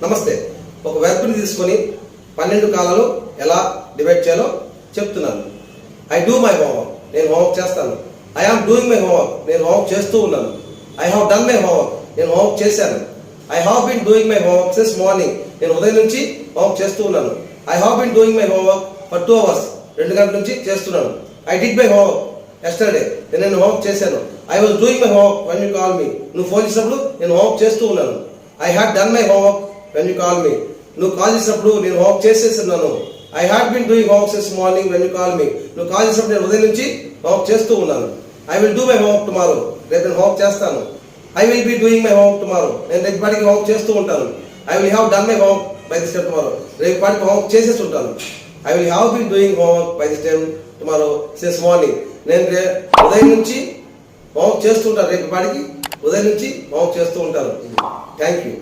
నమస్తే. ఒక వెర్బ్ని తీసుకొని 12 కాలాలు ఎలా డివైడ్ చేయాలో చెప్తున్నాను. ఐ డూ మై హోంవర్క్, నేను హోంవర్క్ చేస్తాను. I am doing my homework, నేను హోంవర్క్ చేస్తూ ఉన్నాను. I have done my homework, నేను హోంవర్క్ చేశాను. I have been doing my homework since morning, నేను ఉదయం నుంచి హోంవర్క్ చేస్తూ ఉన్నాను. I have been doing my homework for 2 hours, 2 గంటల నుంచి చేస్తున్నాను. I did my homework yesterday, నేను హోంవర్క్ చేశాను. I was doing my homework when you call me, నువ్వు ఫోన్ చేసినప్పుడు నేను హోంవర్క్ చేస్తూ ఉన్నాను. I had done my homework when you call me, నువ్వు కాల్ చేసినప్పుడు నేను హోంవర్క్ చేసేస్తున్నాను. I had been doing homework since morning when you call me, నువ్వు కాల్ చేసినప్పుడు నేను ఉదయం నుంచి హోంవర్క్ చేస్తూ ఉన్నాను. I will do my homework tomorrow, రేపు నేను హోంవర్క్ చేస్తాను. I will be doing my homework tomorrow, నేను రేపు పాటికి హోంవర్క్ చేస్తూ ఉంటాను. I will have done my homework by this time tomorrow, రేపు పాటికి హోంవర్క్ చేసేసి ఉంటాను. I will have been doing homework by this time tomorrow since morning, నేను ఉదయం నుంచి హోంవర్క్ చేస్తూ ఉంటాను. రేపు పాటికి ఉదయం నుంచి హోంవర్క్ చేస్తూ ఉంటాను. Thank you.